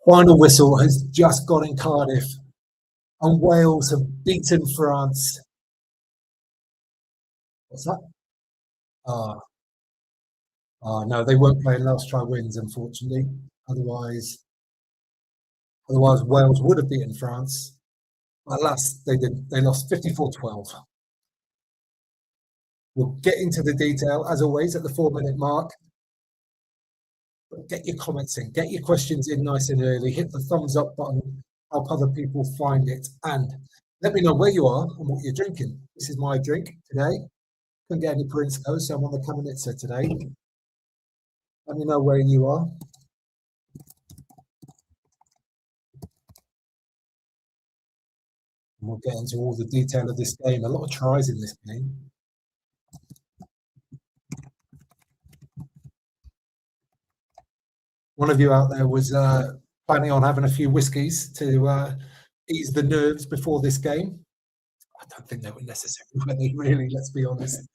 Final whistle has just gone in Cardiff, and Wales have beaten France. What's that? Ah, no, they weren't playing last try wins, unfortunately. Otherwise, Wales would have beaten France. Alas, they didn't. They lost 54-12. We'll get into the detail, as always, at the 4-minute mark. But get your comments in, get your questions in nice and early. Hit the thumbs up button, help other people find it, and let me know where you are and what you're drinking. This is my drink today. Couldn't get any Prinsko, so I'm on the Kamenitsa today. Let me know where you are. And we'll get into all the detail of this game. A lot of tries in this game. One of you out there was planning on having a few whiskies to ease the nerves before this game. I don't think they were necessary, really, let's be honest.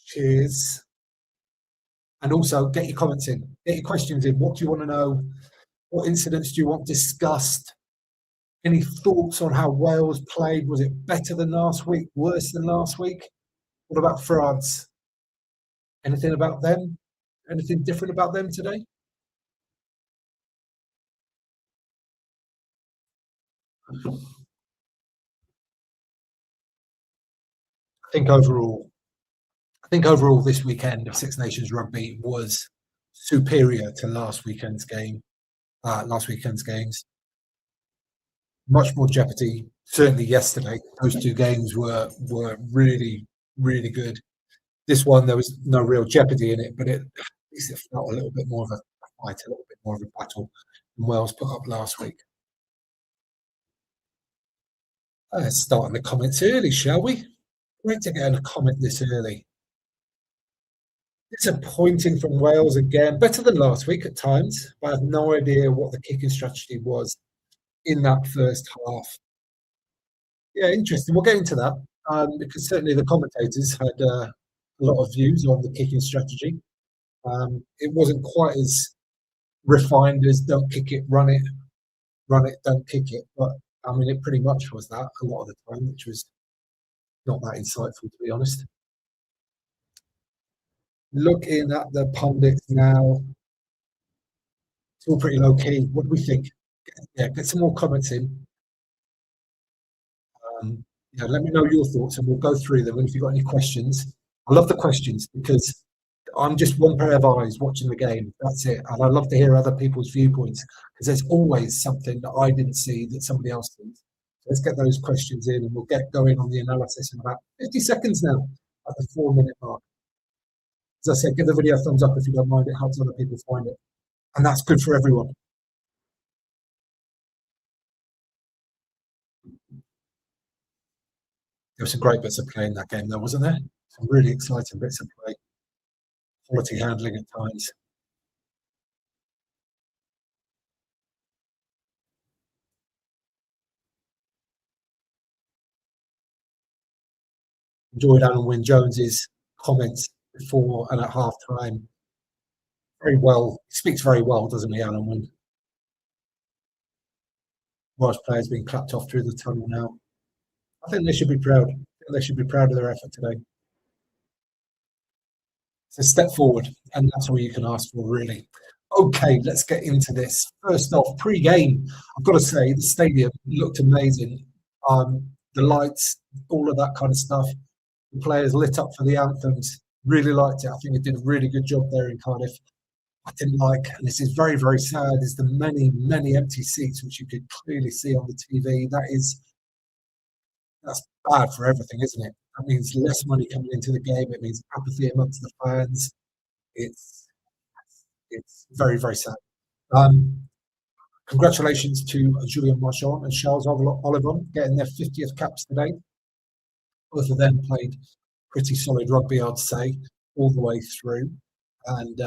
Cheers. And also, get your comments in, get your questions in. What do you want to know? What incidents do you want discussed? Any thoughts on how Wales played? Was it better than last week? Worse than last week? What about France? Anything about them? Anything different about them today? I think overall this weekend of Six Nations Rugby was superior to last weekend's games. Much more jeopardy. Certainly yesterday, those two games were really, really good. This one, there was no real jeopardy in it, but at least it felt a little bit more of a fight, a little bit more of a battle than Wales put up last week. Let's start in the comments early, shall we? Great to get a comment this early. Disappointing from Wales again. Better than last week at times, but I have no idea what the kicking strategy was in that first half. Yeah, interesting. We'll get into that because certainly the commentators had a lot of views on the kicking strategy. It wasn't quite as refined as don't kick it, run it, don't kick it. But I mean, it pretty much was that a lot of the time, which was not that insightful, to be honest. Looking at the pundits now, it's all pretty low key. What do we think? Yeah, get some more comments in. Yeah, let me know your thoughts and we'll go through them. And if you've got any questions, I love the questions because I'm just one pair of eyes watching the game. That's it. And I love to hear other people's viewpoints because there's always something that I didn't see that somebody else did. So let's get those questions in and we'll get going on the analysis in about 50 seconds now at the 4-minute mark. As I said, give the video a thumbs up if you don't mind. It helps other people find it. And that's good for everyone. There were some great bits of play in that game, though, wasn't there? Some really exciting bits of play. Quality handling at times. Enjoyed Alan Wynne-Jones's comments before and at half-time. Very well. He speaks very well, doesn't he, Alan Wynne? Welsh players being clapped off through the tunnel now. I think they should be proud. I think they should be proud of their effort today. It's a step forward, and that's all you can ask for, really. Okay, let's get into this. First off, pre-game, I've got to say, the stadium looked amazing. The lights, all of that kind of stuff. The players lit up for the anthems. Really liked it. I think they did a really good job there in Cardiff. I didn't like, and this is very, very sad, is the many, many empty seats, which you could clearly see on the TV. That's bad for everything, isn't it? That means less money coming into the game. It means apathy amongst the fans. It's very, very sad. Congratulations to Julien Marchand and Charles Olivon getting their 50th caps today. Both of them played pretty solid rugby, I'd say, all the way through. And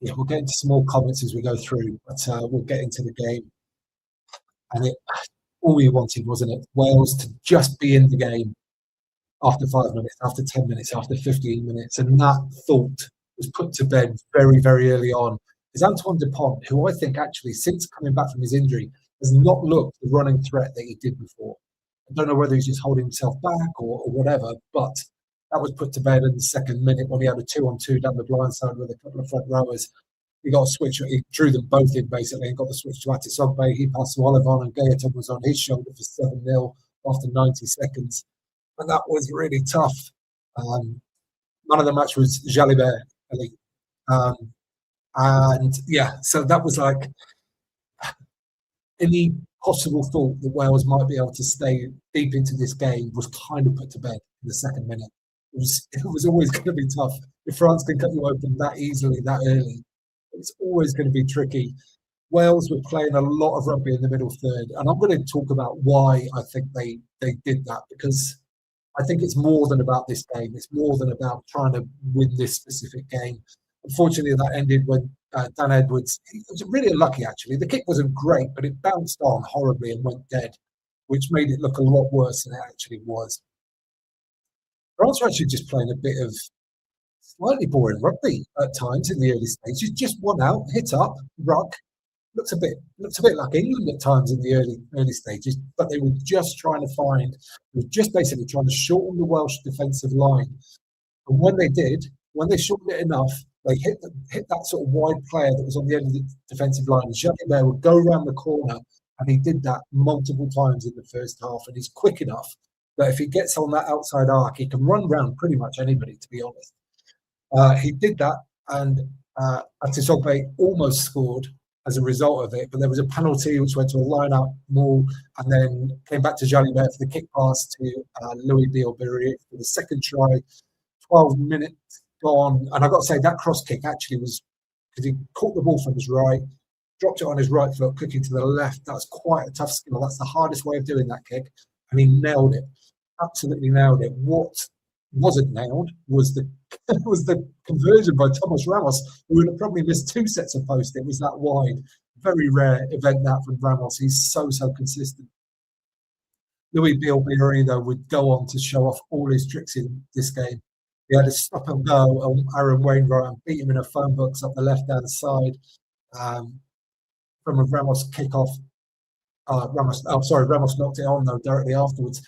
yeah, we'll get into some more comments as we go through, but we'll get into the game. And all we wanted, wasn't it? Wales to just be in the game after 5 minutes, after 10 minutes, after 15 minutes. And that thought was put to bed very, very early on. is Antoine Dupont, who I think actually, since coming back from his injury, has not looked the running threat that he did before. I don't know whether he's just holding himself back or whatever, but that was put to bed in the second minute when he had a 2-on-2 down the blind side with a couple of front rowers. He got a switch, he drew them both in basically and got the switch to Atisogbe. He passed to Olivon and Gaetan was on his shoulder for 7-0 after 90 seconds. And that was really tough. Man of the match was Jalibert. And yeah, so that was like any possible thought that Wales might be able to stay deep into this game was kind of put to bed in the second minute. It was always going to be tough. If France can cut you open that easily, that early, it's always going to be tricky. Wales were playing a lot of rugby in the middle third, and I'm going to talk about why I think they did that, because I think it's more than about this game. It's more than about trying to win this specific game. Unfortunately, that ended when Dan Edwards, he was really unlucky actually. The kick wasn't great, but it bounced on horribly and went dead, which made it look a lot worse than it actually was. France were actually just playing a bit of slightly boring rugby at times in the early stages. Just one out, hit up, ruck. Looks a bit like England at times in the early stages, but they were just basically trying to shorten the Welsh defensive line. And when they shortened it enough, they hit that sort of wide player that was on the end of the defensive line. And Jalibert would go around the corner, and he did that multiple times in the first half. And he's quick enough that if he gets on that outside arc, he can run around pretty much anybody, to be honest. He did that, and Atisogbe almost scored as a result of it, but there was a penalty which went to a line-out maul and then came back to Jalibert for the kick pass to Louis Bielbury for the second try. 12 minutes gone, and I've got to say that cross kick actually was, because he caught the ball from his right, dropped it on his right foot, kicking to the left. That's quite a tough skill. That's the hardest way of doing that kick, and he nailed it. Absolutely nailed it. What wasn't nailed was the conversion by Thomas Ramos, who would have probably missed 2 sets of post. It was that wide. Very rare event that from Ramos. He's so consistent. Louis Bielbury, though, would go on to show off all his tricks in this game. He had a stop and go on Aaron Wainwright and beat him in a phone box up the left-hand side from a Ramos kickoff. Ramos knocked it on, though, directly afterwards.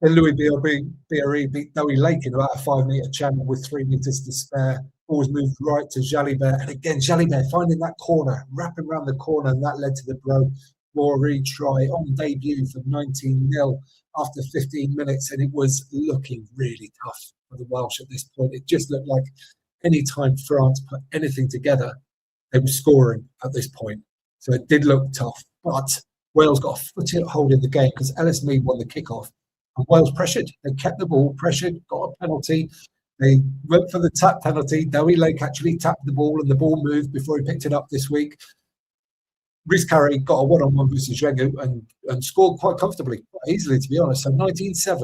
Then Louis Bielbury beat Dowie Lake in about a 5-metre channel with 3 metres to spare. Ball's moved right to Jalibert. And again, Jalibert finding that corner, wrapping around the corner, and that led to the Rory try on debut for 19-0 after 15 minutes. And it was looking really tough for the Welsh at this point. It just looked like any time France put anything together, they were scoring at this point. So it did look tough. But Wales got a foothold in the game because Ellis Mead won the kickoff. And Wales pressured. They kept the ball, pressured, got a penalty. They went for the tap penalty. Dowie Lake actually tapped the ball, and the ball moved before he picked it up this week. Rhys Carey got a one-on-one versus Regu and scored quite comfortably, quite easily, to be honest. So 19-7.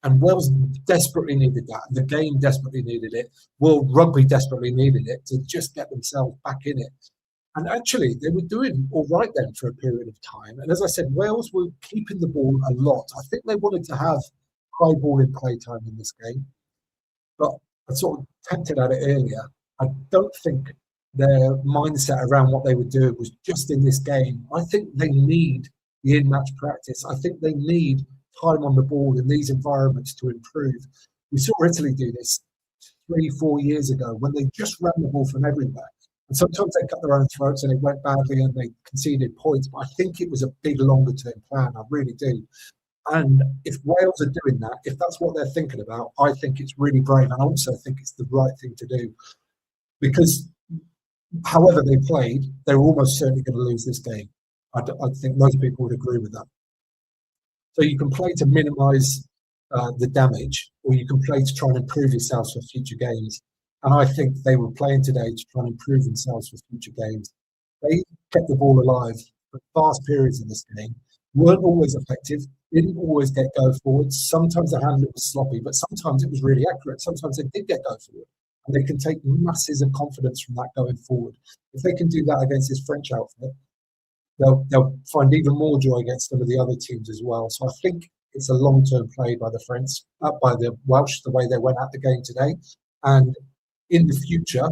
And Wales desperately needed that. And the game desperately needed it. World Rugby desperately needed it to just get themselves back in it. And actually, they were doing all right then for a period of time. And as I said, Wales were keeping the ball a lot. I think they wanted to have high ball in play time in this game. But I sort of tempted at it earlier. I don't think their mindset around what they were doing was just in this game. I think they need the in-match practice. I think they need time on the ball in these environments to improve. We saw Italy do this 3-4 years ago when they just ran the ball from everywhere. And sometimes they cut their own throats and it went badly and they conceded points. But I think it was a big longer-term plan. I really do. And if Wales are doing that, if that's what they're thinking about, I think it's really brave. And I also think it's the right thing to do. Because however they played, they were almost certainly going to lose this game. I think most people would agree with that. So you can play to minimise the damage, or you can play to try and improve yourselves for future games. And I think they were playing today to try and improve themselves for future games. They kept the ball alive for vast periods in this game, weren't always effective, didn't always get go forwards. Sometimes the handling was sloppy, but sometimes it was really accurate. Sometimes they did get go forward. And they can take masses of confidence from that going forward. If they can do that against this French outfit, they'll find even more joy against some of the other teams as well. So I think it's a long-term play by the French, by the Welsh, the way they went at the game today. And in the future,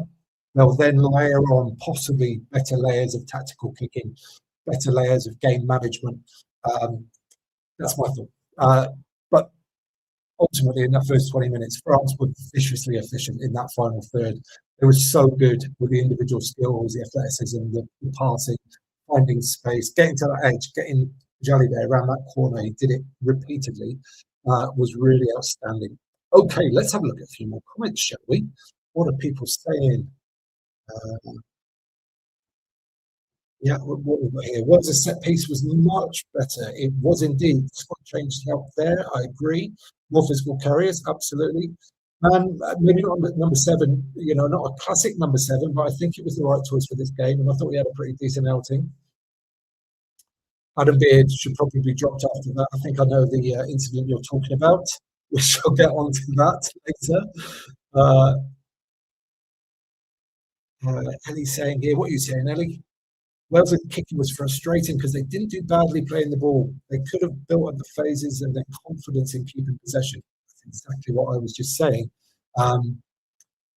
they'll then layer on possibly better layers of tactical kicking, better layers of game management. Um, that's my thought. But ultimately, in that first 20 minutes, France were viciously efficient in that final third. They were so good with the individual skills, the athleticism, the passing, finding space, getting to that edge, getting Jalibert around that corner. He did it repeatedly. Was really outstanding. Okay, let's have a look at a few more comments, shall we? What are people saying? Uh, yeah, what we've got here. Wales' set piece was much better. It was indeed. Squad change helped there. I agree. More physical carriers, absolutely. Maybe not number seven, not a classic number seven, but I think it was the right choice for this game, and I thought he had a pretty decent outing. Adam Beard should probably be dropped after that. I think I know the incident you're talking about. We shall get onto that later. Ellie's saying here, what are you saying, Ellie? Wales' kicking was frustrating because they didn't do badly playing the ball. They could have built up the phases and their confidence in keeping possession. That's exactly what I was just saying. But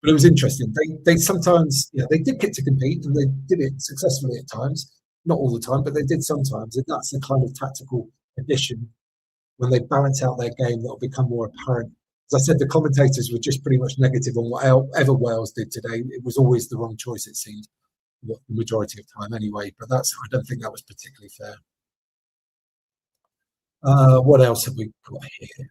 it was interesting. They sometimes, they did kick to compete and they did it successfully at times. Not all the time, but they did sometimes. And that's the kind of tactical addition when they balance out their game that will become more apparent. As I said, the commentators were just pretty much negative on whatever Wales did today. It was always the wrong choice, it seemed, the majority of time anyway. But I don't think that was particularly fair. What else have we got here?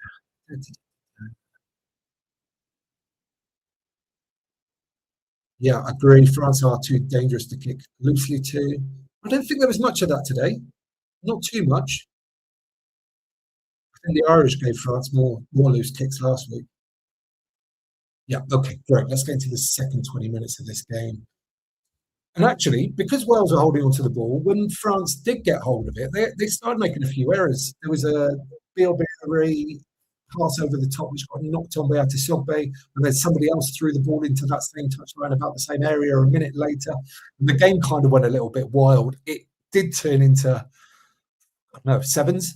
Yeah, I agree. France are too dangerous to kick loosely too. I don't think there was much of that today. Not too much. I think the Irish gave France more loose kicks last week. Yeah, okay, great. Let's get into the second 20 minutes of this game. And actually, because Wales were holding onto the ball, when France did get hold of it, they started making a few errors. There was a Bilberry pass over the top, which got knocked on by Atisogbe, and then somebody else threw the ball into that same touchline about the same area a minute later. And the game kind of went a little bit wild. It did turn into, sevens.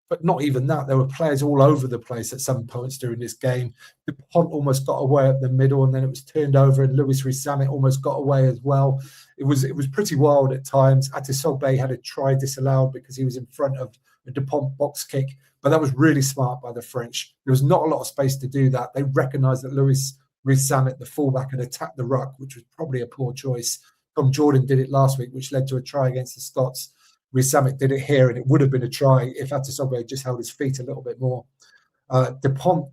But not even that. There were players all over the place at some points during this game. The punt almost got away at the middle, and then it was turned over, and Louis Rees-Zammit almost got away as well. It was pretty wild at times. Atisogbe had a try disallowed because he was in front of a Dupont box kick, but that was really smart by the French. There was not a lot of space to do that. They recognised that Louis Rees-Zammit, the fullback, had attacked the ruck, which was probably a poor choice. Tom Jordan did it last week, which led to a try against the Scots. Rees-Zammit did it here, and it would have been a try if Atisogbe had just held his feet a little bit more. Dupont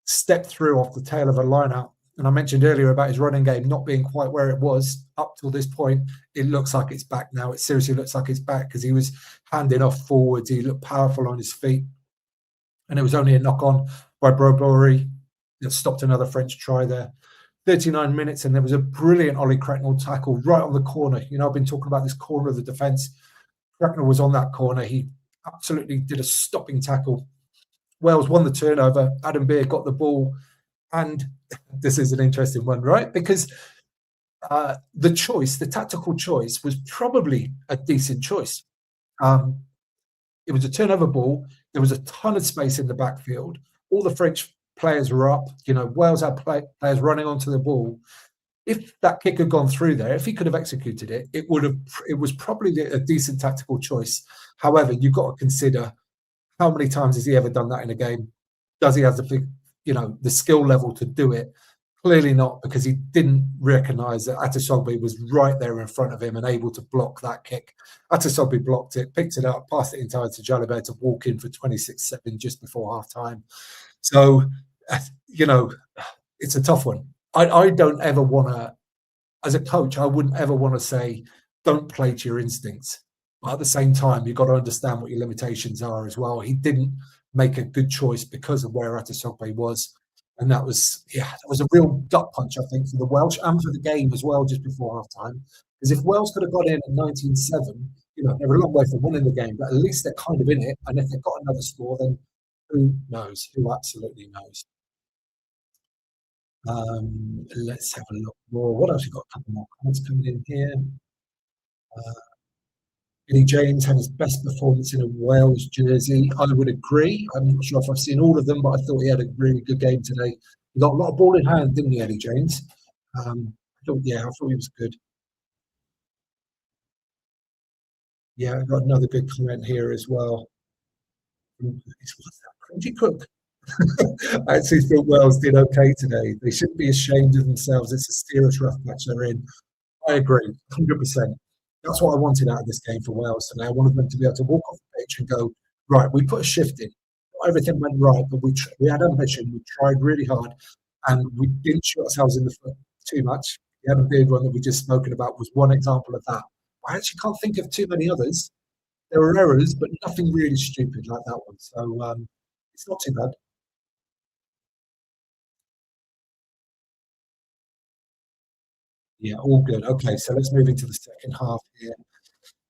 stepped through off the tail of a line-out, and I mentioned earlier about his running game not being quite where it was up till this point. It looks like it's back now. It seriously looks like it's back because he was handing off forwards. He looked powerful on his feet, and it was only a knock-on by Brobery that stopped another French try there. 39 minutes, and there was a brilliant Ollie Cracknell tackle right on the corner. I've been talking about this corner of the defence. Cracknell was on that corner. He absolutely did a stopping tackle. Wales won the turnover. Adam Beard got the ball. And this is an interesting one, right? Because the tactical choice was probably a decent choice. It was a turnover ball. There was a ton of space in the backfield. All the French players were up. Wales had players running onto the ball. If that kick had gone through there, if he could have executed it, it was probably a decent tactical choice. However, you've got to consider how many times has he ever done that in a game? Does he have the skill level to do it? Clearly not, because he didn't recognise that Atisogbe was right there in front of him and able to block that kick. Atisogbe blocked it, picked it up, passed it inside to Jalibert to walk in for 26-7 just before half time. So, it's a tough one. I don't ever want to, as a coach, I wouldn't ever want to say, don't play to your instincts. But at the same time, you've got to understand what your limitations are as well. He didn't make a good choice because of where Atisogbe was. And that was a real gut punch, I think, for the Welsh and for the game as well, just before half-time. Because if Wales could have got in at 19-7, they were a long way from winning the game, but at least they're kind of in it. And if they've got another score, then who knows? Who absolutely knows? Let's have a look more. What else? We've got a couple more comments coming in here. Billy James had his best performance in a Wales jersey. I would agree. I'm not sure if I've seen all of them, but I thought he had a really good game today. He got a lot of ball in hand, didn't he, Eddie James? I yeah, I thought he was good. Yeah, I got another good comment here as well. What's that? Crunchy Cook. I actually thought Wales did okay today. They shouldn't be ashamed of themselves. It's a serious rough patch they're in. I agree, 100%. That's what I wanted out of this game for Wales today. I wanted them to be able to walk off the pitch and go, right, we put a shift in. Not everything went right, but we had ambition. We tried really hard, and we didn't shoot ourselves in the foot too much. The other big one that we just spoken about was one example of that. I actually can't think of too many others. There were errors, but nothing really stupid like that one. So it's not too bad. Yeah, all good. Okay, so let's move into the second half here.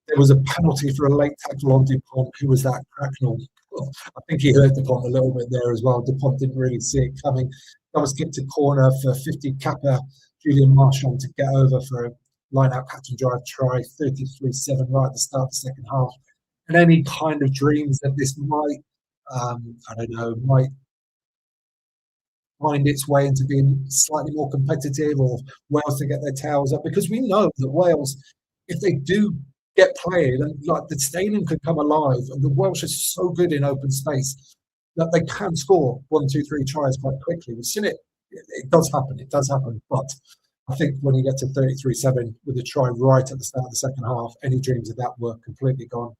There was a penalty for a late tackle on Dupont. Who was that? Cracknell. I think he hurt Dupont a little bit there as well. Dupont didn't really see it coming. That was kicked to corner for 50 Kappa. Julian Marchand to get over for a line-out catch and drive try, 33-7 right at the start of the second half. And any kind of dreams that this might, I don't know, might find its way into being slightly more competitive or Wales to get their tails up because we know that Wales, if they do get played and like the stadium could come alive and the Welsh are so good in open space that they can score 1, 2, 3 tries quite quickly. We've seen it. It does happen. It does happen. But I think when you get to 33-7 with a try right at the start of the second half, any dreams of that were completely gone.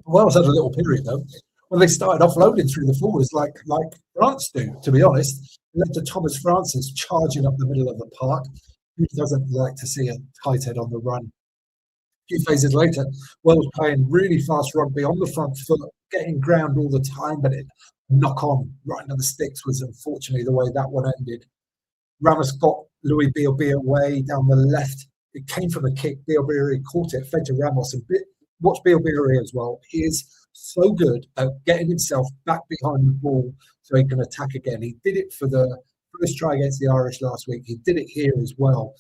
Wales had a little period though when they started offloading through the forwards like France do. To be honest, left to Thomas Francis charging up the middle of the park. Who doesn't like to see a tight head on the run? A few phases later, Wales playing really fast rugby on the front foot, getting ground all the time, but it knock on right into the sticks was unfortunately the way that one ended. Ramos got Louis Bielbi away down the left. It came from a kick. Bielbi caught it, fed to Ramos. And watch Bielbi as well. He is so good at getting himself back behind the ball so he can attack again. He did it for the first try against the Irish last week. He did it here as well.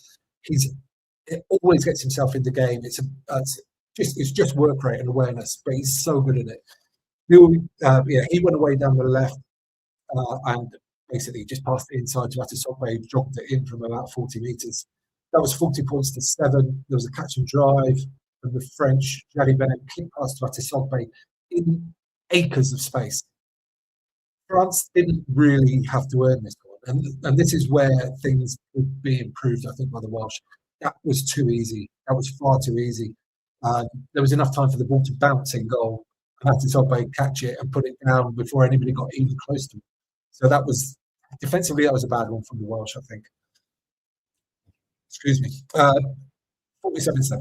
It always gets himself in the game. It's just work rate and awareness, but he's so good at it. He went away down the left and basically just passed it inside to Atisogbe, dropped it in from about 40 metres. That was 40 points to 7. There was a catch and drive from the French. Jali Bennett kicked past to Atisogbe in acres of space. France didn't really have to earn this one. And this is where things could be improved, I think, by the Welsh. That was too easy. That was far too easy. There was enough time for the ball to bounce in goal. And Atisogbe catch it and put it down before anybody got even close to it. So that was, defensively, that was a bad one from the Welsh, I think. Excuse me. 47-7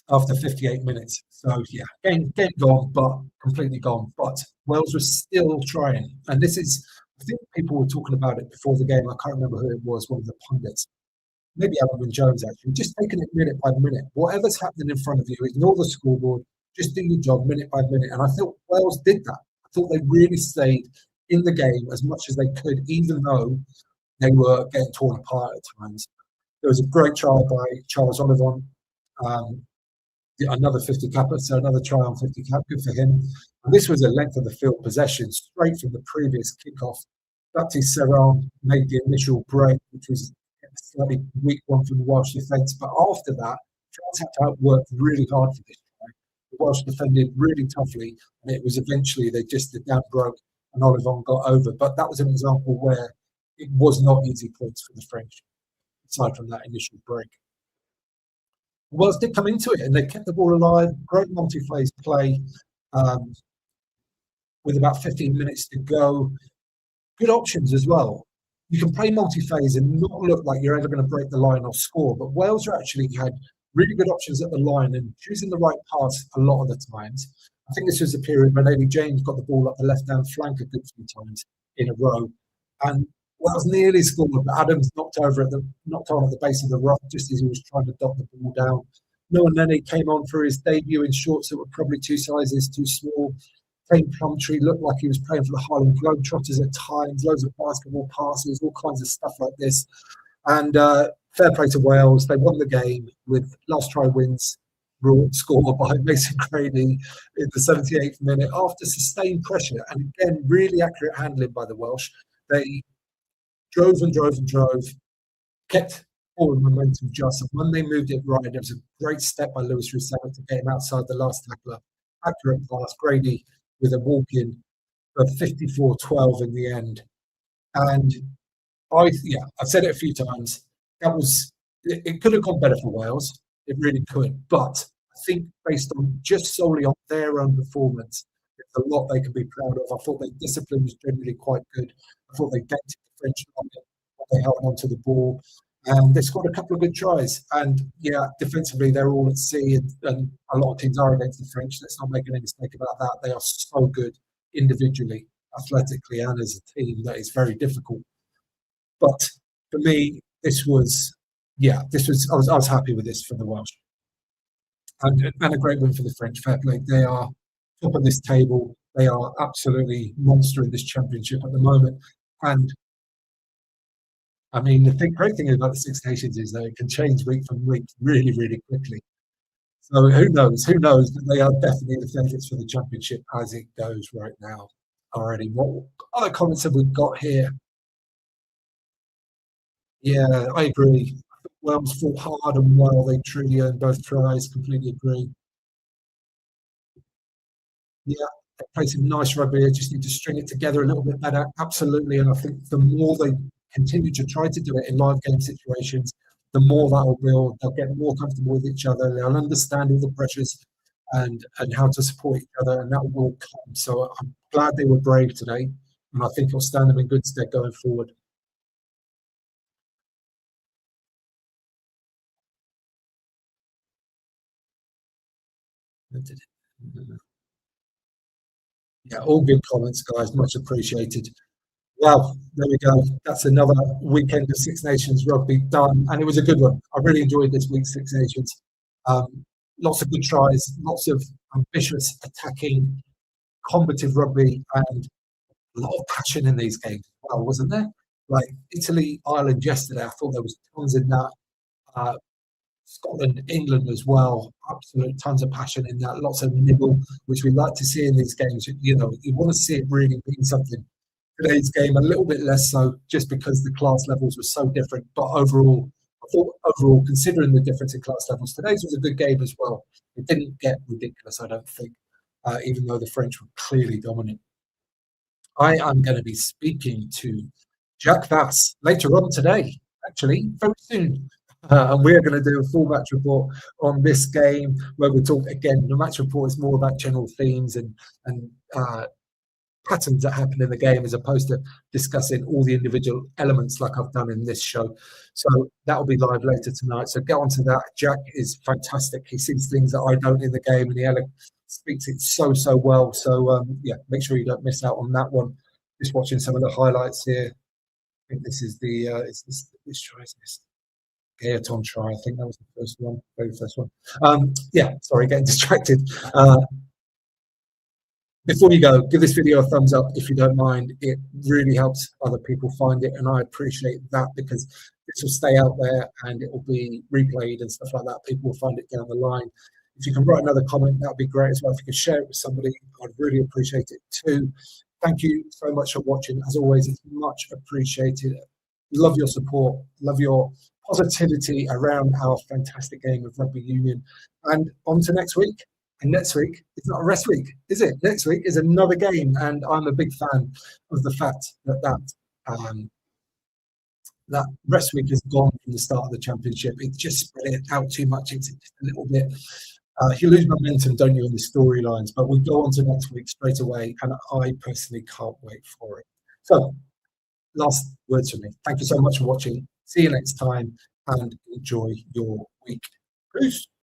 after 58 minutes. So, yeah, game gone, but completely gone. But Wales was still trying. And this is, I think people were talking about it before the game. I can't remember who it was, one of the pundits. Maybe Alan Wynne-Jones, actually. Just taking it minute by minute. Whatever's happening in front of you, ignore the scoreboard. Just do your job minute by minute. And I thought Wales did that. I thought they really stayed in the game as much as they could, even though they were getting torn apart at times. There was a great try by Charles Olivon, another 50 capper, so another try on 50 cap, good for him. And this was a length of the field possession straight from the previous kickoff. Baptiste Serran made the initial break, which was a slightly weak one from the Welsh defence. But after that, France had to work really hard for this try. The Welsh defended really toughly, and it was eventually the dam broke and Olivon got over. But that was an example where it was not easy points for the French, aside from that initial break. Wales did come into it and they kept the ball alive. Great multi-phase play with about 15 minutes to go. Good options as well. You can play multi-phase and not look like you're ever going to break the line or score, but Wales actually had really good options at the line and choosing the right pass a lot of the times. I think this was a period when Eddie James got the ball up the left-hand flank a good few times in a row. And Wales nearly scored, but Adams knocked on at the base of the rock just as he was trying to dot the ball down. Noah Nenny came on for his debut in shorts that were probably 2 sizes too small. Kane Plumtree looked like he was playing for the Harlem Globetrotters at times, loads of basketball passes, all kinds of stuff like this. And fair play to Wales. They won the game with last try wins scored by Mason Grady in the 78th minute after sustained pressure. And again, really accurate handling by the Welsh. They drove and drove and drove, kept forward momentum just. And when they moved it right, there was a great step by Lewis Rousseau to get him outside the last tackler. Accurate pass, Grady with a walk in for 54-12 in the end. And yeah, I've said it a few times. That was it could have gone better for Wales. It really could. But I think based on just solely on their own performance, there's a lot they can be proud of. I thought their discipline was generally quite good. I thought they dented the French line, they held onto the ball. And they scored a couple of good tries. And yeah, defensively, they're all at sea, and a lot of teams are against the French. Let's not make any mistake about that. They are so good individually, athletically, and as a team that is very difficult. But for me, I was happy with this for the Welsh. And a great win for the French. Fair play. They are top of this table. They are absolutely monster in this championship at the moment. And I mean, great thing about the Six Nations is that it can change week from week really, really quickly. So who knows? Who knows? But they are definitely the favourites for the championship as it goes right now. Already, what other comments have we got here? Yeah, I agree. Wales fought hard and well. They truly earned both tries. Completely agree. Yeah, they play some nice rugby. They just need to string it together a little bit better. Absolutely. And I think the more they continue to try to do it in live game situations, the more that will build. They'll get more comfortable with each other. They'll understand all the pressures and how to support each other, and that will come. So I'm glad they were brave today, and I think it'll stand them in good stead going forward. Yeah, all good comments, guys. Much appreciated. Well, there we go. That's another weekend of Six Nations rugby done, and it was a good one. I really enjoyed this week's Six Nations. Lots of good tries, lots of ambitious, attacking, combative rugby, and a lot of passion in these games as well, wasn't there? Like Italy, Ireland yesterday, I thought there was tons in that. Uh, Scotland, England as well. Absolute tons of passion in that. Lots of nibble, which we like to see in these games. You know, you want to see it really mean something. Today's game a little bit less so, just because the class levels were so different. But overall, I thought overall, considering the difference in class levels, today's was a good game as well. It didn't get ridiculous, I don't think, even though the French were clearly dominant. I am going to be speaking to Jack Vass later on today, actually, very soon. And we are going to do a full match report on this game, where we talk again. The match report is more about general themes and patterns that happen in the game, as opposed to discussing all the individual elements like I've done in this show. So that will be live later tonight. So get on to that. Jack is fantastic. He sees things that I don't in the game, and he speaks it so well. So yeah, make sure you don't miss out on that one. Just watching some of the highlights here. I think this is the which try is this? Gaeton try. I think that was the first one, very first one. Yeah, sorry, getting distracted. Before you go, give this video a thumbs up if you don't mind. It really helps other people find it, and I appreciate that, because this will stay out there and it will be replayed and stuff like that. People will find it down the line. If you can write another comment, that would be great as well. If you can share it with somebody, I'd really appreciate it too. Thank you so much for watching. As always, it's much appreciated. Love your support. Love your positivity around our fantastic game of rugby union. And on to next week. And next week is not a rest week, is it? Next week is another game, and I'm a big fan of the fact that rest week is gone from the start of the championship. It just spread it out too much. It's just a little bit. You lose momentum, don't you, in the storylines? But we go on to next week straight away, and I personally can't wait for it. So, last words from me. Thank you so much for watching. See you next time, and enjoy your week. Peace.